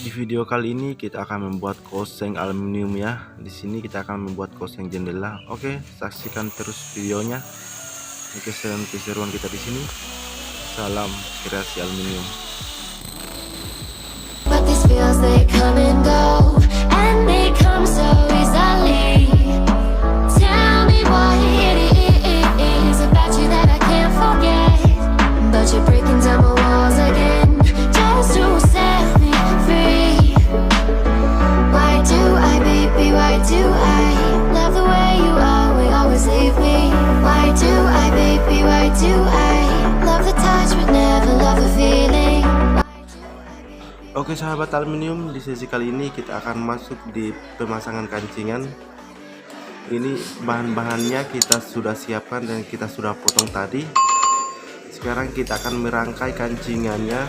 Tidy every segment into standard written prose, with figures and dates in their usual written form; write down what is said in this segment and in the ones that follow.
Di video kali ini kita akan membuat koseng aluminium ya. Di sini kita akan membuat koseng jendela. Oke, saksikan terus videonya. Oke, keseruan kita di sini. Salam kreasi aluminium. But these feels they come and go, and they come so easily. Tell me what it is about you that I can't forget. But you're breaking down my walls again, just to set me free. Why do I, baby, why do I love the way you always leave me? Why do I, baby, why do I love the touch but never love the feeling? Oke sahabat aluminium, di sesi kali ini kita akan masuk di pemasangan kancingan. Ini bahan-bahannya kita sudah siapkan dan kita sudah potong tadi. Sekarang kita akan merangkai kancingannya.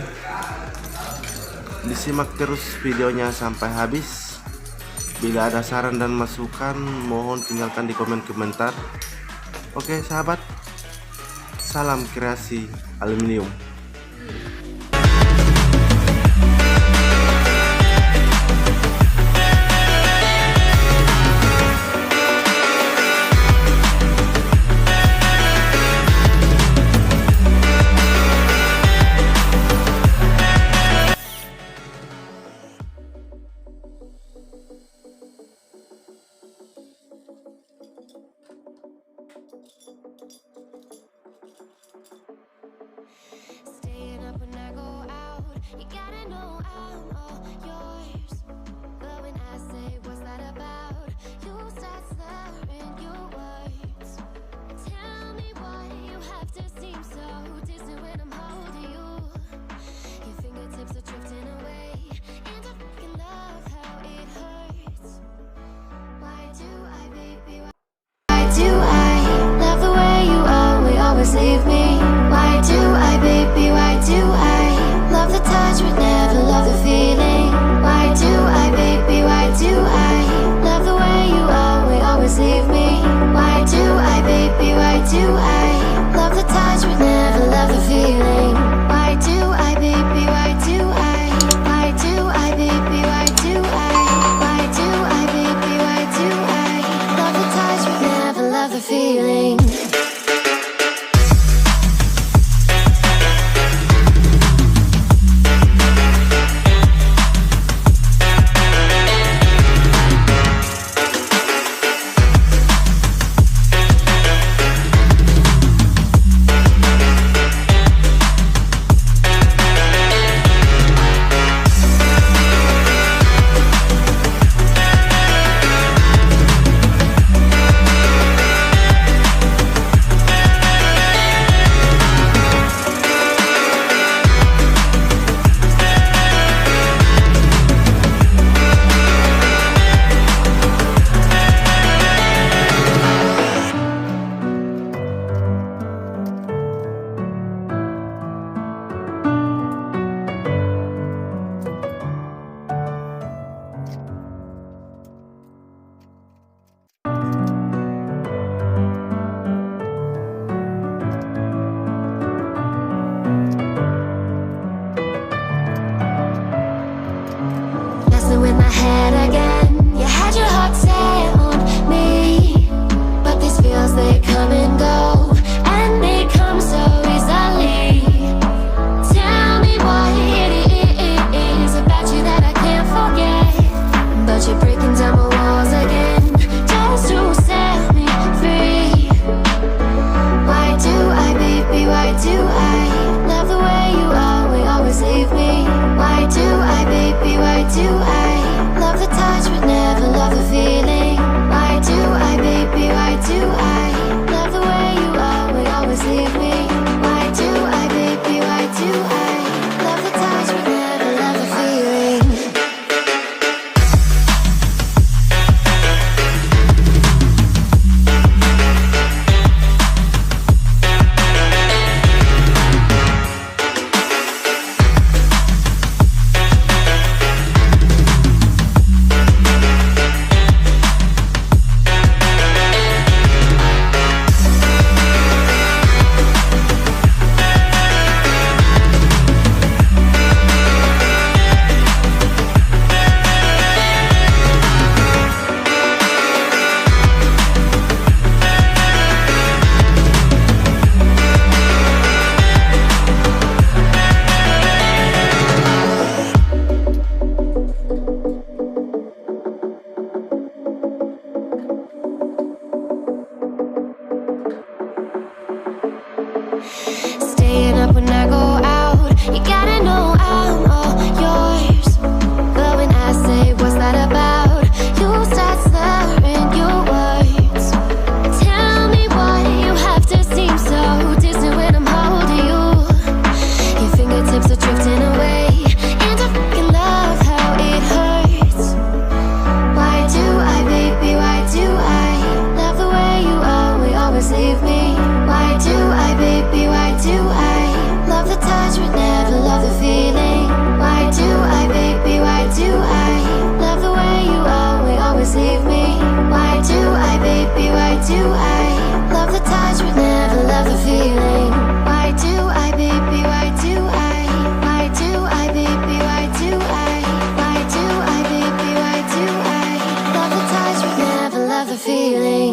Disimak terus videonya sampai habis. Bila ada saran dan masukan, mohon tinggalkan di komen komentar. Oke sahabat, salam kreasi aluminium. Staying up when I go out, you gotta know I'm all yours. But when I say what's that about, you start slurring your words. Tell me why you have to seem so distant when I'm holding you. Your fingertips are drifting away, and I fucking love how it hurts. Why do I, baby, why do I love the way you always leave me? Why do I, baby, why do I love the touch but never love the feeling? Why do when I go out. You gotta know I'm all yours. But when I say what's that about, you start slurring your words. Tell me why you have to seem so distant when I'm holding you. Your fingertips are drifting away, and I fucking love how it hurts. Why do I, baby, why do I love the way you always leave me? Why do I, baby, why do I love the touch but never love the feeling? Why do I, baby, why do I love the way you always leave me? Why do I, baby, why do I love the touch but never love the feeling? Why do I, baby, why do I? Why do I, baby, why do I? Why do I, baby, why do I love the touch but never love the feeling?